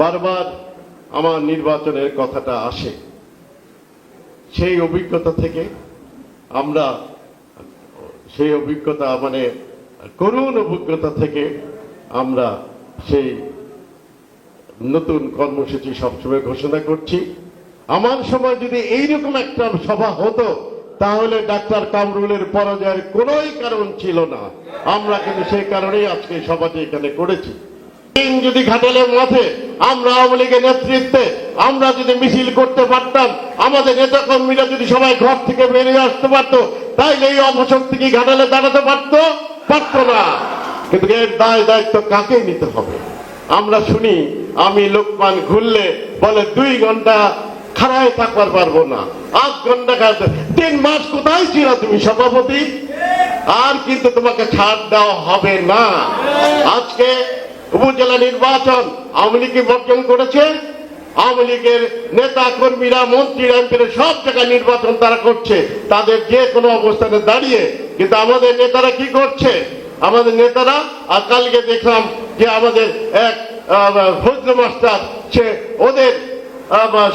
বারবার আমার নির্বাচনের কথাটা আসে। সেই অভিজ্ঞতা থেকে আমরা সেই অভিজ্ঞতা করুণ অভিজ্ঞতা থেকে আমরা সেই নতুন কর্মসূচি সবসময় ঘোষণা করছি। আমার সময় যদি এইরকম একটা সভা হতো তাহলে ডাক্তার কামরুলের পরাজয়ের কোনোই কারণ ছিল না। আমরা কিন্তু সেই কারণেই আজকে সভাটি এখানে করেছি। যদি ঘাটালের মাঠে আমরা আওয়ামী লীগের নেতৃত্বে আমরা যদি মিছিল করতে পারতাম, আমাদের নেতা কর্মীরা যদি সবাই ঘর থেকে বেরিয়ে আসতে পারতো, তাইলে এই অপশক্তি কি ঘাটালে দাঁড়াতে পারতো না। কিন্তু এর দায় দায়িত্ব কাকে নিতে হবে? আমরা শুনি আমি লোকমান ঘুরলে বলে 2 ঘন্টা খাড়ায় থাকবার পারবো না, 8 ঘন্টা 3 মাস কোথায় ছিল তুমি সভাপতি? আর কিন্তু তোমাকে ছাড় দেওয়া হবে না। আজকে উপজেলা নির্বাচন আওয়ামী লীগ বর্জন করেছে। আওয়ামী লীগের নেতা কর্মীরা, মন্ত্রীরা, এমপিরা সব জায়গায় নির্বাচন তারা করছে তাদের যে কোনো অবস্থানে দাঁড়িয়ে। কিন্তু আমাদের নেতারা কি করছে? আমাদের নেতারা আর কালকে দেখলাম যে আমাদের এক ফজলু মাস্টার সে ওদের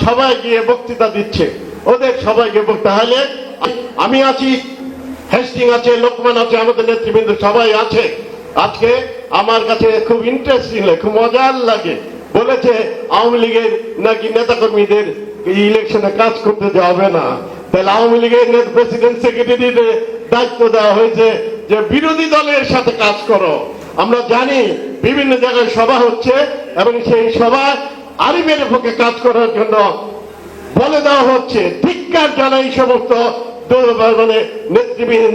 সবাই গিয়ে বক্তৃতা দিচ্ছে, ওদের সবাইকে তাহলে আমি আছি, হেস্টিং আছে, লোকমান আছে, আমাদের নেতৃবৃন্দ সবাই আছে। আজকে আমার কাছে খুব ইন্টারেস্টিং লাগে, খুব মজার লাগে, বলেছে আওয়ামী লীগের নাকি নেতাকর্মীদের ইলেকশনে কাজ করতে যাবে না। তাহলে আওয়ামী লীগের প্রেসিডেন্ট সেক্রেটারির দায়িত্ব দেওয়া হয়েছে যে বিরোধী দলের সাথে কাজ করো। আমরা জানি বিভিন্ন জায়গায় সভা হচ্ছে এবং সেই সভা আরিফের পক্ষে কাজ করার জন্য বলে দেওয়া হচ্ছে। ধিক্কার জানাই এই সমস্ত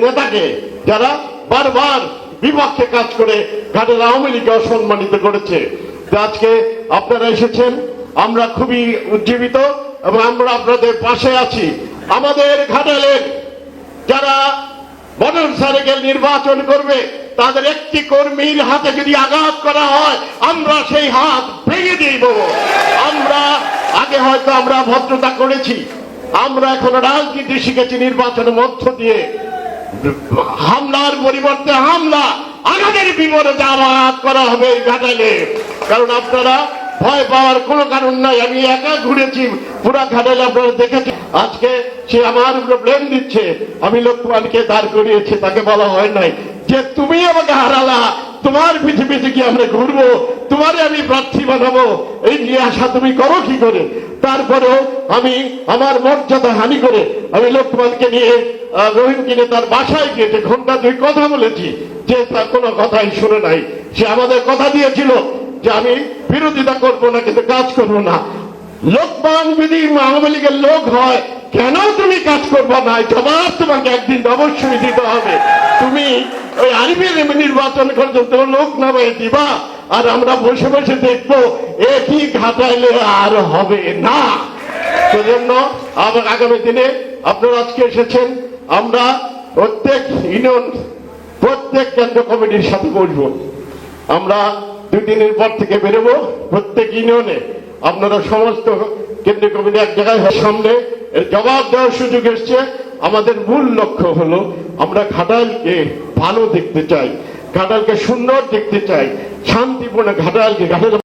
নেতাকে যারা বারবার বিপক্ষে কাজ করে ঘাটাল আওয়ামী লীগকে অসম্মানিত করেছে। আজকে আপনারা এসেছেন, আমরা খুবই উজ্জীবিত এবং আমরা আপনাদের পাশে আছি। আমাদের ঘাটালের যারা মোটর সাইকেল নির্বাচন করবে তাদের একটি কর্মীর হাতে যদি আঘাত করা হয় আমরা সেই হাত ভেঙে দিব। আমরা আগে হয়তো আমরা ভদ্রতা করেছি, আমরা এখন রাজনীতি শিখেছি নির্বাচনের মধ্য দিয়ে। হামলার পরিবর্তে হামলা, আমাদের বিপদে আঘাত করা হবে এই ঘাটালে। কারণ আপনারা ভয় পাওয়ার কোনো কারণ নাই। আমি একা ঘুরেছি পুরা ঘাটালে, আপনারা দেখেছি। আজকে সে আমার উপরে ব্লেম দিচ্ছে, আমি লোকমানকে দাঁড় করিয়েছি, তাকে বলা হয় নাই যে তুমি আমাকে হারালা, তোমার পিছে পিছে কি আমরা ঘুরবো, তোমারে আমি প্রার্থী বানাবো, এই যে আশা তুমি করো কি করে? তারপরেও আমি আমার মর্যাদা হানি করে আমি লোকমানকে নিয়ে রহিমকে নিয়ে তার বাসায় গিয়ে 1 ঘন্টা 2 কথা বলেছি, যে তার কোনো কথাই শুনে নাই। সে আমাদের কথা দিয়েছিল যে আমি বিরোধিতা করবো না কিন্তু কাজ করবো না। লোকমান যদি আওয়ামী লীগের লোক হয় কেন তুমি কাজ করবো না? জবাব তোমাকে একদিন অবশ্যই দিতে হবে। তুমি ওই আরিফের নির্বাচন পর্যন্ত লোক নামে দিবা আর আমরা বসে বসে দেখবো একই ঘাটাইলে আর হবে না। সেজন্য আগামী দিনে আপনারা আজকে এসেছেন, আমরা প্রত্যেক ইউনিয়ন, প্রত্যেক কেন্দ্র কমিটির সাথে বসবো। আমরা 2 দিনের পর থেকে বেরোবো প্রত্যেক ইউনিয়নে। আপনারা সমস্ত কেন্দ্রীয় কমিটি এক জায়গায় সামনে এর জবাব দেওয়ার সুযোগ এসছে। আমাদের মূল লক্ষ্য হলো আমরা ঘাটালকে ভালো দেখতে চাই, ঘাটালকে সুন্দর দেখতে চাই, শান্তিপূর্ণ ঘাটাল